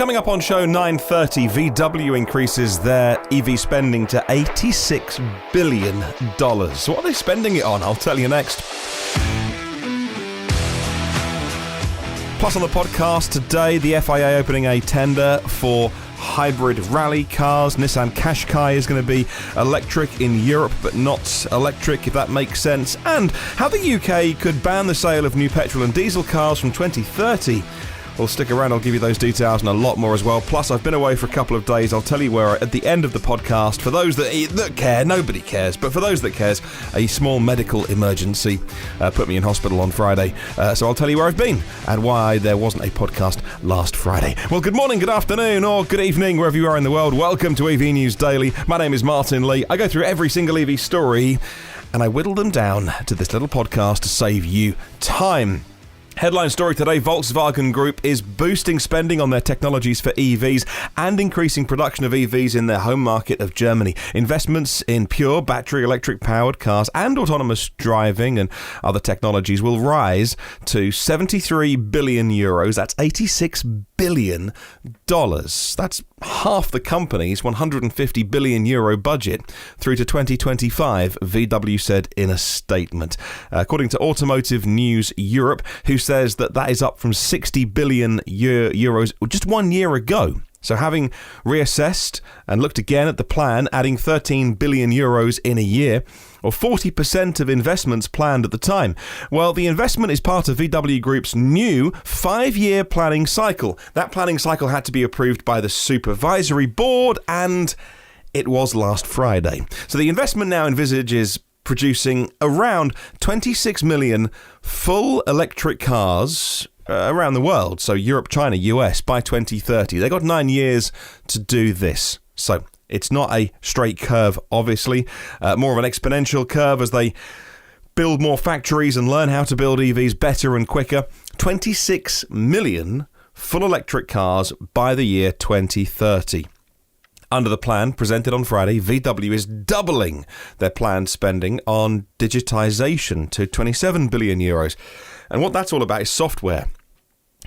Coming up on show 9:30, VW increases their EV spending to $86 billion. What are they spending it on? I'll tell you next. Plus on the podcast today, the FIA opening a tender for hybrid rally cars. Nissan Qashqai is going to be electric in Europe, but not electric, if that makes sense. And how the UK could ban the sale of new petrol and diesel cars from 2030. Well, stick around, I'll give you those details and a lot more as well. Plus, I've been away for a couple of days. I'll tell you where at the end of the podcast. For those that care, nobody cares, but for those that cares, a small medical emergency put me in hospital on Friday. So I'll tell you where I've been and why there wasn't a podcast last Friday. Well, good morning, good afternoon, or good evening, wherever you are in the world. Welcome to EV News Daily. My name is Martin Lee. I go through every single EV story and I whittle them down to this little podcast to save you time. Headline story today, Volkswagen Group is boosting spending on their technologies for EVs and increasing production of EVs in their home market of Germany. Investments in pure battery electric powered cars and autonomous driving and other technologies will rise to 73 billion euros. That's $86 billion. That's half the company's 150 billion euro budget through to 2025, VW said in a statement. According to Automotive News Europe, who says that is up from 60 billion euros just 1 year ago. So having reassessed and looked again at the plan, adding 13 billion euros in a year, or 40% of investments planned at the time. Well, the investment is part of VW Group's new 5-year planning cycle. That planning cycle had to be approved by the supervisory board, and it was last Friday. So the investment now envisages producing around 26 million full electric cars around the world, so Europe, China, US, by 2030. They got 9 years to do this. So it's not a straight curve, obviously, more of an exponential curve as they build more factories and learn how to build EVs better and quicker. 26 million full electric cars by the year 2030. Under the plan presented on Friday, VW is doubling their planned spending on digitization to 27 billion euros. And what that's all about is software.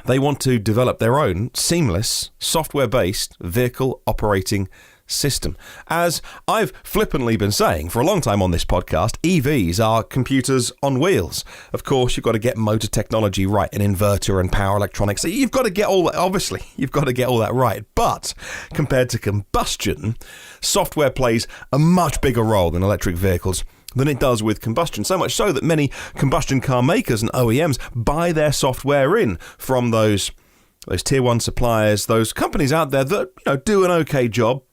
They want to develop their own seamless, software-based vehicle operating system. As I've flippantly been saying for a long time on this podcast, EVs are computers on wheels. Of course, you've got to get motor technology right, an inverter and power electronics. So you've got to get all that, obviously, you've got to get all that right. But compared to combustion, software plays a much bigger role in electric vehicles than it does with combustion. So much so that many combustion car makers and OEMs buy their software in from those tier one suppliers, those companies out there that do an okay job.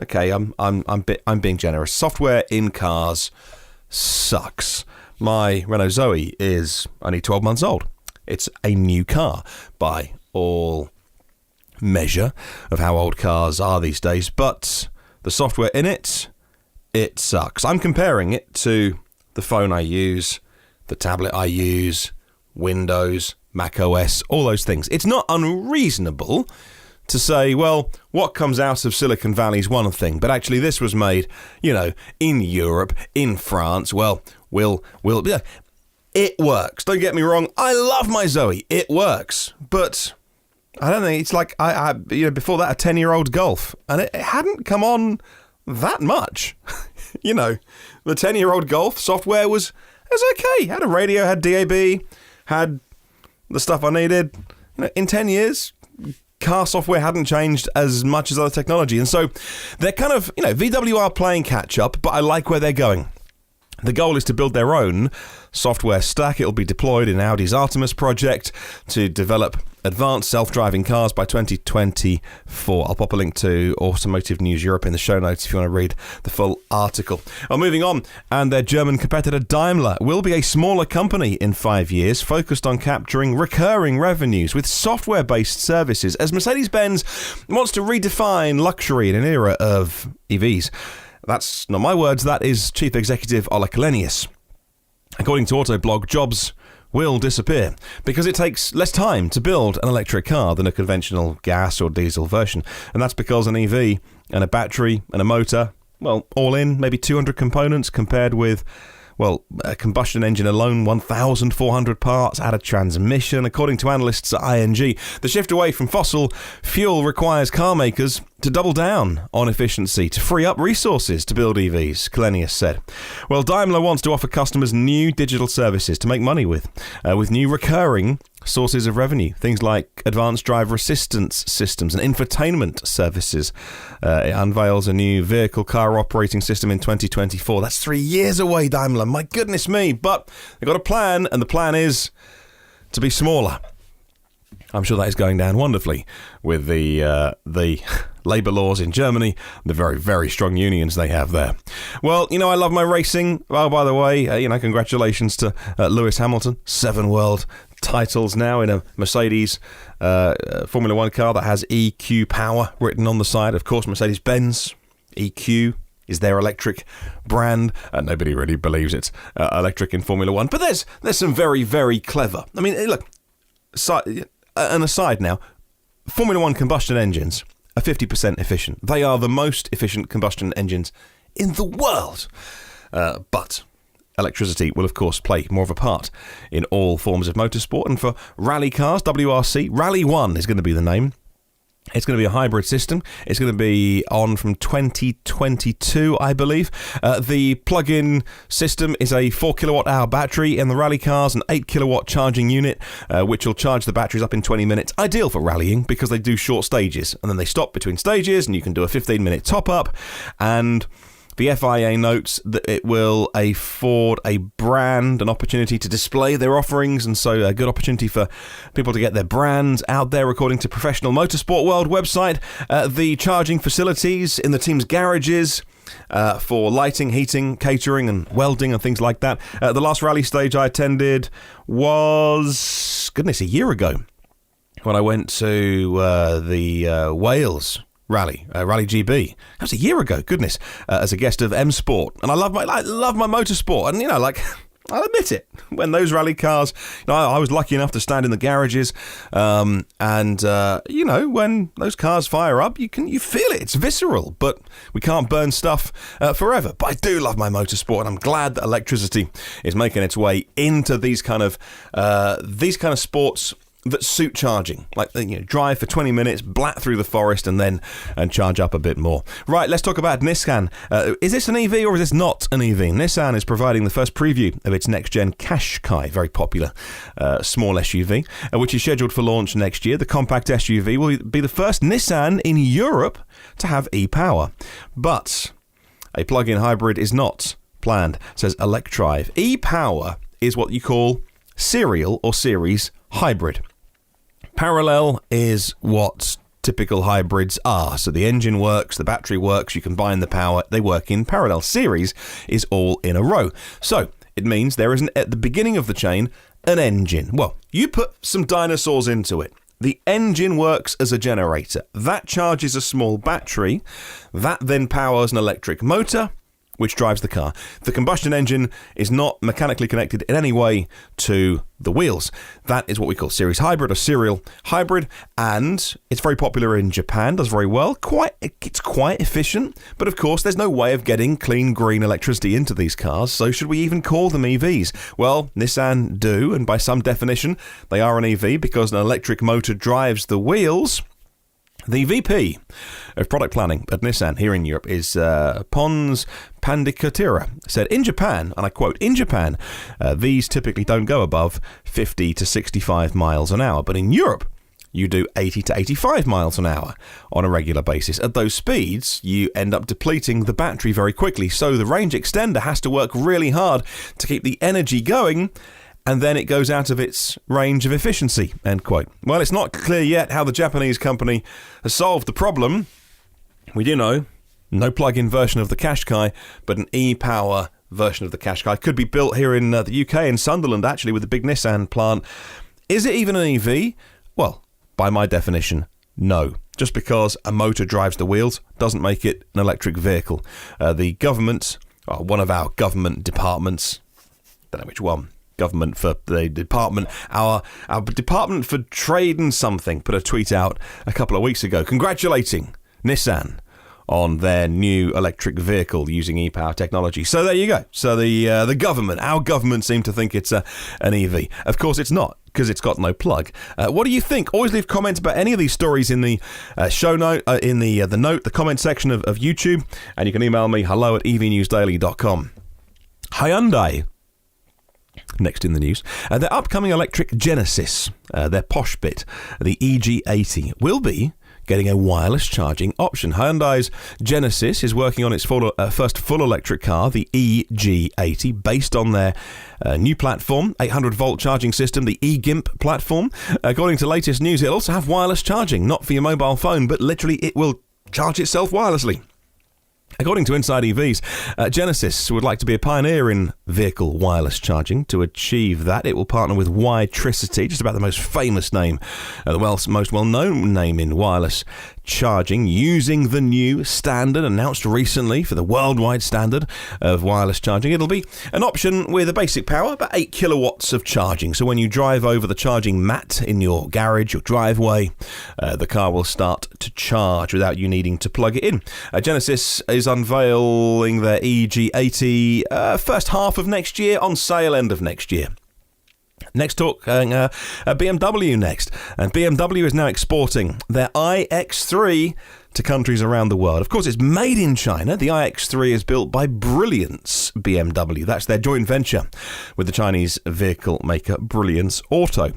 Okay, I'm being generous. Software in cars sucks. My Renault Zoe is only 12 months old. It's a new car by all measure of how old cars are these days, but the software in it sucks. I'm comparing it to the phone I use, the tablet I use, Windows, Mac OS, all those things. It's not unreasonable to say, well, what comes out of Silicon Valley is one thing, but actually this was made, in Europe, in France. Well, it works. Don't get me wrong. I love my Zoe. It works, but I don't think it's like I before that a 10-year-old Golf, and it hadn't come on that much. The 10-year-old Golf software was okay. Had a radio, had DAB, had the stuff I needed. In 10 years, car software hadn't changed as much as other technology. And so they're kind of, VW are playing catch up, but I like where they're going. The goal is to build their own software stack. It'll be deployed in Audi's Artemis project to develop advanced self-driving cars by 2024. I'll pop a link to Automotive News Europe in the show notes if you want to read the full article. Well, moving on, and their German competitor Daimler will be a smaller company in 5 years, focused on capturing recurring revenues with software-based services, as Mercedes-Benz wants to redefine luxury in an era of EVs. That's not my words, that is Chief Executive Ola Kalenius. According to Autoblog, jobs will disappear because it takes less time to build an electric car than a conventional gas or diesel version. And that's because an EV and a battery and a motor, well, all in, maybe 200 components compared with Well, a combustion engine alone, 1,400 parts, add a transmission. According to analysts at ING, the shift away from fossil fuel requires car makers to double down on efficiency to free up resources to build EVs, Kalenius said. Well, Daimler wants to offer customers new digital services to make money with new recurring sources of revenue, things like advanced driver assistance systems and infotainment services. It unveils a new vehicle car operating system in 2024. That's 3 years away, Daimler. My goodness me. But they've got a plan, and the plan is to be smaller. I'm sure that is going down wonderfully with the labour laws in Germany, the very, very strong unions they have there. Well, I love my racing. Oh, by the way, congratulations to Lewis Hamilton. 7 world titles now in a Mercedes Formula One car that has EQ power written on the side. Of course, Mercedes-Benz EQ is their electric brand. Nobody really believes it's electric in Formula One. But there's some very, very clever. I mean, look, an aside now, Formula One combustion engines are 50% efficient. They are the most efficient combustion engines in the world. But electricity will, of course, play more of a part in all forms of motorsport. And for rally cars, WRC, Rally 1 is going to be the name. It's going to be a hybrid system. It's going to be on from 2022, I believe. The plug-in system is a 4 kilowatt-hour battery in the rally cars, an 8 kilowatt charging unit, which will charge the batteries up in 20 minutes. Ideal for rallying because they do short stages, and then they stop between stages, and you can do a 15-minute top-up. And the FIA notes that it will afford a brand an opportunity to display their offerings, and so a good opportunity for people to get their brands out there. According to Professional Motorsport World website, the charging facilities in the team's garages for lighting, heating, catering and welding and things like that. The last rally stage I attended was, a year ago when I went to the Wales Rally GB. That was a year ago, as a guest of M Sport. And I love my motorsport. And, I'll admit it. When those rally cars, I was lucky enough to stand in the garages. When those cars fire up, you feel it. It's visceral. But we can't burn stuff forever. But I do love my motorsport. And I'm glad that electricity is making its way into these kind of sports that suit charging, like drive for 20 minutes, blat through the forest, and charge up a bit more. Right, let's talk about Nissan. Is this an EV or is this not an EV? Nissan is providing the first preview of its next-gen Qashqai, very popular small SUV, which is scheduled for launch next year. The compact SUV will be the first Nissan in Europe to have e-power, but a plug-in hybrid is not planned, says Electrification. E-power is what you call serial or series hybrid. Parallel is what typical hybrids are. So the engine works, the battery works, you combine the power, they work in parallel. Series is all in a row. So it means there is at the beginning of the chain an engine. Well, you put some dinosaurs into it. The engine works as a generator. That charges a small battery. That then powers an electric motor, which drives the car. The combustion engine is not mechanically connected in any way to the wheels. That is what we call series hybrid or serial hybrid, and it's very popular in Japan, does very well. It's quite efficient, but of course there's no way of getting clean green electricity into these cars, so should we even call them EVs? Well, Nissan do, and by some definition they are an EV because an electric motor drives the wheels. The VP of product planning at Nissan here in Europe is Pons Pandikatira, said, in Japan, and I quote, in Japan, these typically don't go above 50 to 65 miles an hour, but in Europe, you do 80 to 85 miles an hour on a regular basis. At those speeds, you end up depleting the battery very quickly, so the range extender has to work really hard to keep the energy going, and then it goes out of its range of efficiency, end quote. Well, it's not clear yet how the Japanese company has solved the problem. We do know, no plug-in version of the Qashqai, but an e-power version of the Qashqai could be built here in the UK, in Sunderland, actually, with the big Nissan plant. Is it even an EV? Well, by my definition, no. Just because a motor drives the wheels doesn't make it an electric vehicle. The government, one of our government departments, don't know which one, government for the department, our Department for Trade and something, put a tweet out a couple of weeks ago congratulating Nissan on their new electric vehicle using e-power technology. So there you go. So the government, our government, seem to think it's an EV. Of course, it's not, because it's got no plug. What do you think? Always leave comments about any of these stories in the show note, in the comment section of YouTube, and you can email me hello@evnewsdaily.com. Hyundai, next in the news, their upcoming electric Genesis, their posh bit, the EG80, will be getting a wireless charging option. Hyundai's Genesis is working on its first full electric car, the EG80, based on their new platform, 800-volt charging system, the eGimp platform. According to latest news, it'll also have wireless charging, not for your mobile phone, but literally it will charge itself wirelessly. According to Inside EVs, Genesis would like to be a pioneer in vehicle wireless charging. To achieve that, it will partner with Witricity, just about the most famous name, the most well-known name in wireless charging, using the new standard announced recently for the worldwide standard of wireless charging. It'll be an option with a basic power, about 8 kilowatts of charging. So when you drive over the charging mat in your garage or driveway, the car will start to charge without you needing to plug it in. Genesis is unveiling their EG80 first half of next year, on sale end of next year. Next talk, BMW next. And BMW is now exporting their iX3 to countries around the world. Of course, it's made in China. The iX3 is built by Brilliance BMW. That's their joint venture with the Chinese vehicle maker Brilliance Auto,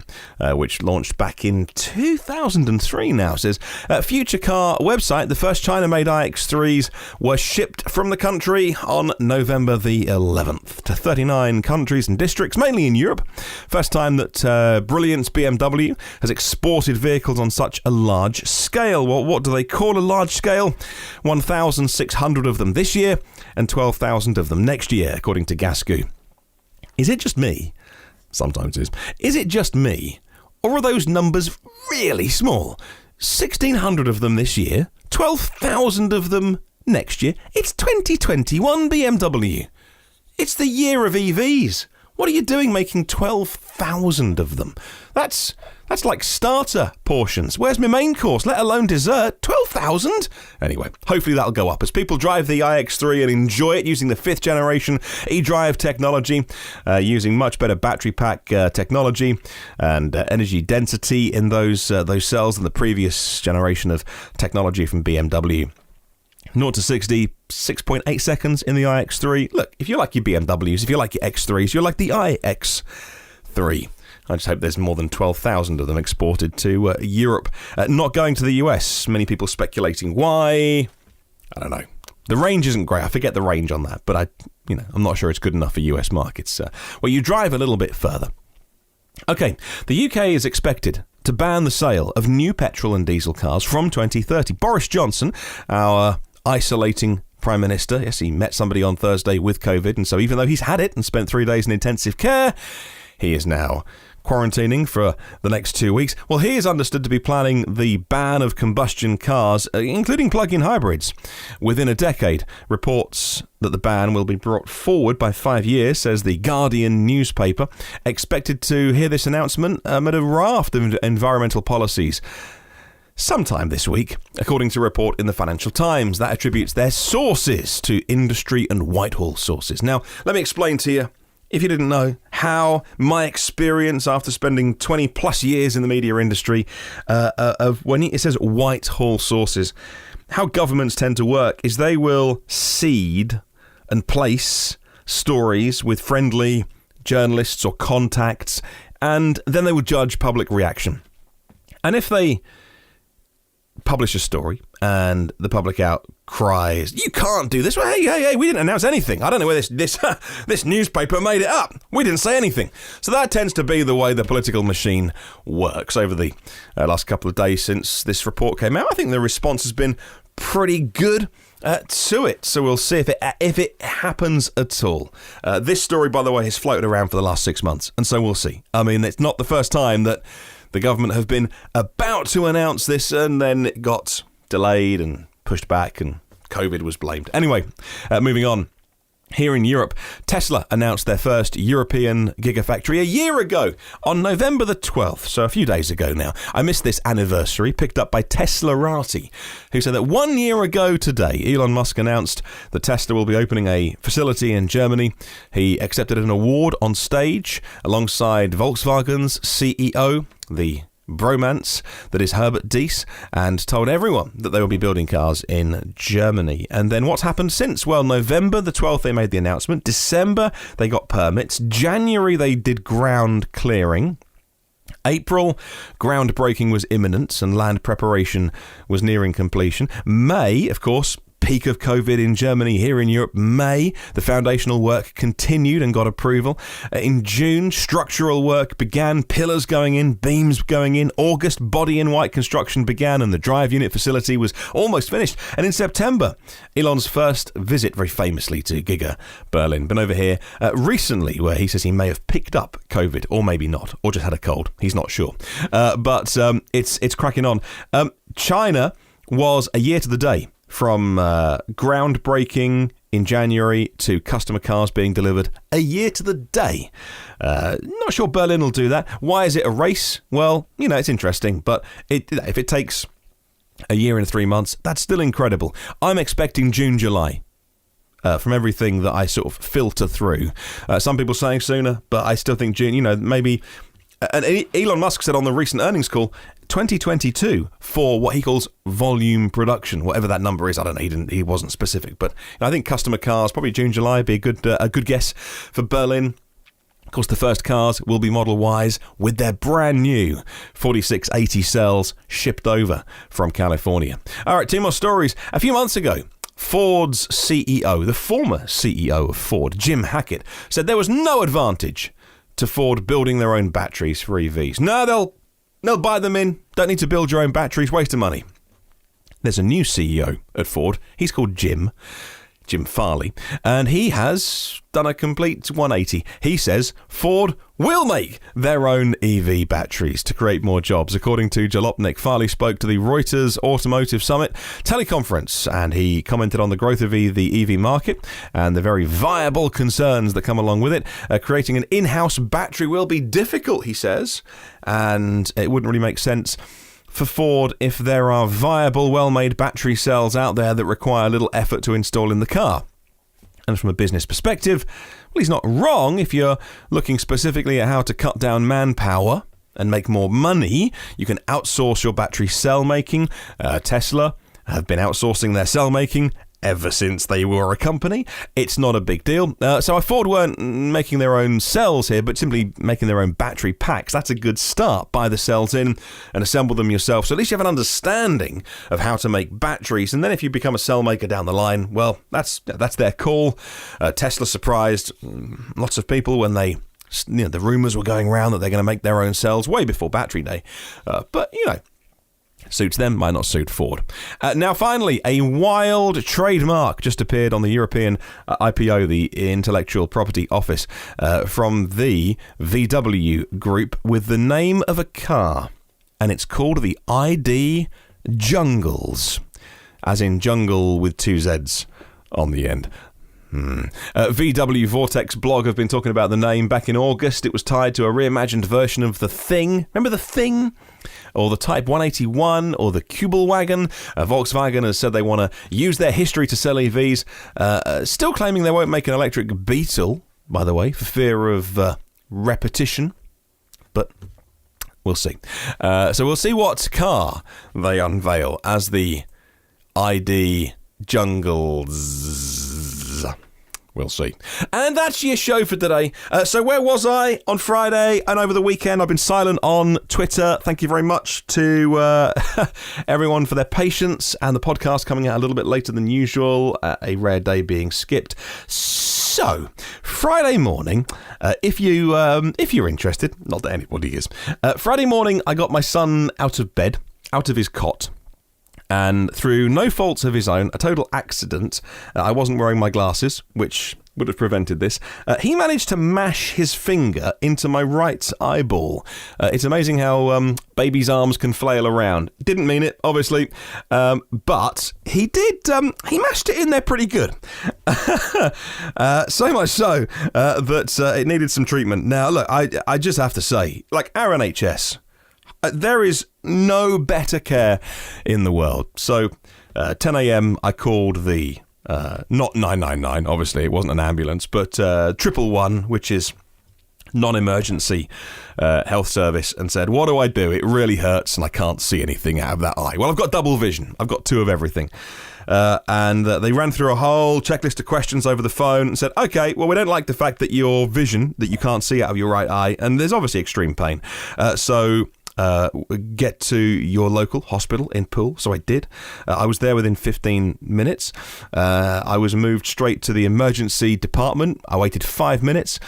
which launched back in 2003 now, says Future Car website. The first China-made iX3s were shipped from the country on November the 11th to 39 countries and districts, mainly in Europe. First time that Brilliance BMW has exported vehicles on such a large scale. Well, what do they call a large scale? 1,600 of them this year and 12,000 of them next year, according to Gasgoo. Is it just me? Sometimes it is. Is it just me? Or are those numbers really small? 1,600 of them this year, 12,000 of them next year. It's 2021 BMW. It's the year of EVs. What are you doing making 12,000 of them? That's like starter portions. Where's my main course, let alone dessert? 12,000? Anyway, hopefully that'll go up as people drive the iX3 and enjoy it using the 5th generation eDrive technology, using much better battery pack technology and energy density in those cells than the previous generation of technology from BMW. 0 to 60, 6.8 seconds in the iX3. Look, if you like your BMWs, if you like your X3s, you're like the iX3. I just hope there's more than 12,000 of them exported to Europe. Not going to the US. Many people speculating why. I don't know. The range isn't great. I forget the range on that, but I'm not sure it's good enough for US markets. Well, you drive a little bit further. Okay, the UK is expected to ban the sale of new petrol and diesel cars from 2030. Boris Johnson, our isolating Prime Minister, yes, he met somebody on Thursday with COVID, and so even though he's had it and spent 3 days in intensive care, he is now quarantining for the next 2 weeks. Well, he is understood to be planning the ban of combustion cars, including plug-in hybrids, within a decade. Reports that the ban will be brought forward by 5 years, says the Guardian newspaper, expected to hear this announcement amid a raft of environmental policies sometime this week, according to a report in the Financial Times that attributes their sources to industry and Whitehall sources. Now, let me explain to you, if you didn't know, how my experience after spending 20 plus years in the media industry of when it says Whitehall sources, how governments tend to work is they will seed and place stories with friendly journalists or contacts, and then they will judge public reaction. And if they publish a story and the public outcries, "You can't do this." Well, hey, we didn't announce anything. I don't know where this newspaper made it up. We didn't say anything. So that tends to be the way the political machine works. Over the last couple of days since this report came out, I think the response has been pretty good to it. So we'll see if it happens at all. This story, by the way, has floated around for the last 6 months, and so we'll see. I mean, it's not the first time that the government have been about to announce this and then it got delayed and pushed back and COVID was blamed. Anyway, moving on. Here in Europe, Tesla announced their first European Gigafactory a year ago, on November the 12th, so a few days ago now. I missed this anniversary, picked up by Teslarati, who said that 1 year ago today, Elon Musk announced that Tesla will be opening a facility in Germany. He accepted an award on stage alongside Volkswagen's CEO, the bromance that is Herbert Diess, and told everyone that they will be building cars in Germany. And then what's happened since? Well, November the 12th they made the announcement. December they got permits. January they did ground clearing. April, groundbreaking was imminent and land preparation was nearing completion. May, of course, peak of COVID in Germany. Here in Europe, May, the foundational work continued and got approval. In June, structural work began, pillars going in, beams going in. August, body in white construction began and the drive unit facility was almost finished. And in September, Elon's first visit, very famously, to Giga Berlin. Been over here recently, where he says he may have picked up COVID, or maybe not, or just had a cold. He's not sure. But it's cracking on. China was a year to the day from groundbreaking in January to customer cars being delivered a year to the day. Not sure Berlin will do that. Why is it a race? Well, it's interesting, but if it takes a year and 3 months, that's still incredible. I'm expecting June, July. From everything that I sort of filter through. Some people saying sooner, but I still think June, maybe. And Elon Musk said on the recent earnings call, 2022 for what he calls volume production, whatever that number is. I don't know. He wasn't specific, but I think customer cars probably June, July would be a good guess for Berlin. Of course, the first cars will be Model Ys with their brand new 4680 cells shipped over from California. All right, two more stories. A few months ago, Ford's CEO, the former CEO of Ford, Jim Hackett, said there was no advantage to Ford building their own batteries for EVs. No, they'll buy them in. Don't need to build your own batteries. Waste of money. There's a new CEO at Ford. He's called Jim Farley, and he has done a complete 180. He says Ford will make their own EV batteries to create more jobs. According to Jalopnik, Farley spoke to the Reuters Automotive Summit teleconference, and he commented on the growth of the EV market and the very viable concerns that come along with it. Creating an in-house battery will be difficult, he says, and it wouldn't really make sense for Ford if there are viable, well-made battery cells out there that require little effort to install in the car. And from a business perspective, well, he's not wrong. If you're looking specifically at how to cut down manpower and make more money, you can outsource your battery cell making. Tesla have been outsourcing their cell making ever since they were a company. It's not a big deal. So Ford weren't making their own cells here, but simply making their own battery packs. That's a good start. Buy the cells in and assemble them yourself. So at least you have an understanding of how to make batteries. And then if you become a cell maker down the line, well, that's their call. Tesla surprised lots of people when the rumours were going around that they're going to make their own cells way before battery day. But suits them, might not suit Ford. Now, finally, a wild trademark just appeared on the European IPO, the Intellectual Property Office, from the VW Group with the name of a car. And it's called the ID Jungles, as in jungle with two Zs on the end. VW Vortex blog have been talking about the name back in August. It was tied to a reimagined version of the Thing. Remember the Thing? Or the Type 181 or the Kubelwagen. Volkswagen has said they want to use their history to sell EVs. Still claiming they won't make an electric Beetle, by the way, for fear of repetition. But we'll see. So we'll see what car they unveil as the ID Jungles. We'll see. And that's your show for today. So where was I on Friday and over the weekend? I've been silent on Twitter. Thank you very much to everyone for their patience and the podcast coming out a little bit later than usual. A rare day being skipped. So Friday morning, if you're interested, not that anybody is. Friday morning, I got my son out of bed, out of his cot. And through no faults of his own, a total accident, I wasn't wearing my glasses, which would have prevented this. He managed to mash his finger into my right eyeball. It's amazing how babies' arms can flail around. Didn't mean it, obviously, but he did. He mashed it in there pretty good. So much so that it needed some treatment. Now, look, I just have to say, like our NHS, there is no better care in the world. So, 10 a.m. I called the not 999, obviously it wasn't an ambulance, but 111, which is non-emergency health service, and said, what do I do? It really hurts and I can't see anything out of that eye. Well, I've got double vision. I've got 2 of everything. And they ran through a whole checklist of questions over the phone and said, okay, well, we don't like the fact that your vision, that you can't see out of your right eye, and there's obviously extreme pain. So get to your local hospital in Poole. So I did. I was there within 15 minutes. I was moved straight to the emergency department. I waited 5 minutes.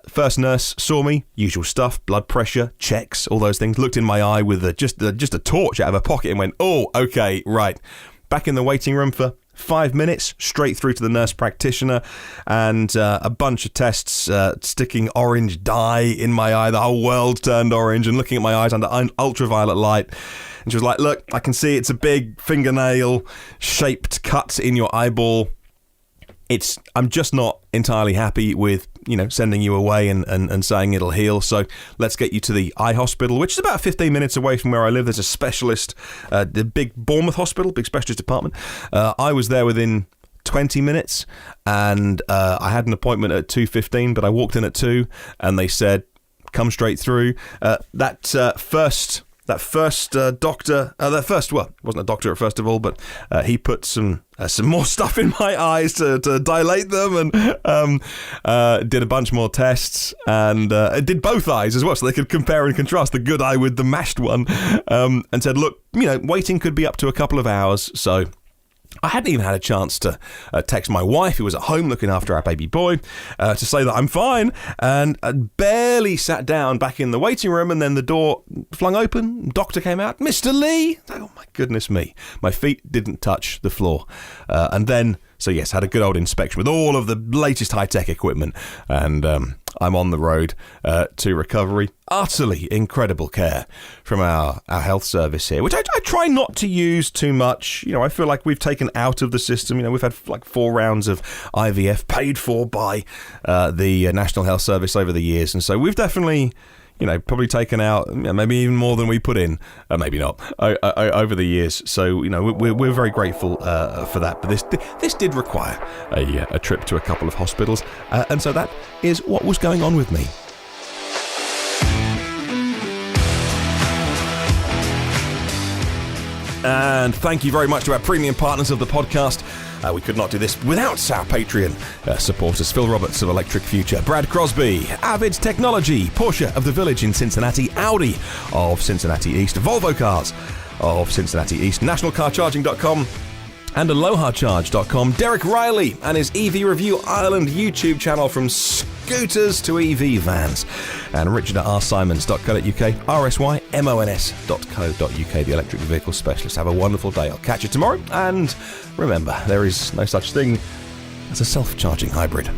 First nurse saw me, usual stuff, blood pressure, checks, all those things, looked in my eye with just a torch out of her pocket and went, oh, okay, right. Back in the waiting room for 5 minutes, straight through to the nurse practitioner, and a bunch of tests, sticking orange dye in my eye. The whole world turned orange, and looking at my eyes under ultraviolet light. And she was like, look, I can see it's a big fingernail-shaped cut in your eyeball. I'm just not entirely happy with, sending you away and saying it'll heal. So let's get you to the eye hospital, which is about 15 minutes away from where I live. There's a specialist, the big Bournemouth hospital, big specialist department. I was there within 20 minutes, and I had an appointment at 2:15, but I walked in at 2, and they said, come straight through. That first doctor, well, it wasn't a doctor at first of all, but he put some more stuff in my eyes to dilate them, and did a bunch more tests, and did both eyes as well, so they could compare and contrast the good eye with the mashed one, and said, look, waiting could be up to a couple of hours, so I hadn't even had a chance to text my wife, who was at home looking after our baby boy, to say that I'm fine, and I barely sat down back in the waiting room, and then the door flung open, doctor came out, Mr. Lee. Oh my goodness me, my feet didn't touch the floor, and then, so yes, had a good old inspection with all of the latest high-tech equipment, and I'm on the road to recovery. Utterly incredible care from our health service here, which I try not to use too much. I feel like we've taken out of the system. We've had like 4 rounds of IVF paid for by the National Health Service over the years, and so we've definitely, probably taken out maybe even more than we put in, maybe not, over the years. So, we're very grateful for that. But this did require a trip to a couple of hospitals, and so that is what was going on with me. And thank you very much to our premium partners of the podcast. We could not do this without our Patreon supporters. Phil Roberts of Electric Future, Brad Crosby, Avid Technology, Porsche of the Village in Cincinnati, Audi of Cincinnati East, Volvo Cars of Cincinnati East, NationalCarCharging.com and AlohaCharge.com, Derek Riley and his EV Review Ireland YouTube channel, from scooters to EV vans, and Richard at rsimons.co.uk, rsimons.co.uk, the electric vehicle specialist. Have a wonderful day. I'll catch you tomorrow, and remember, there is no such thing as a self-charging hybrid.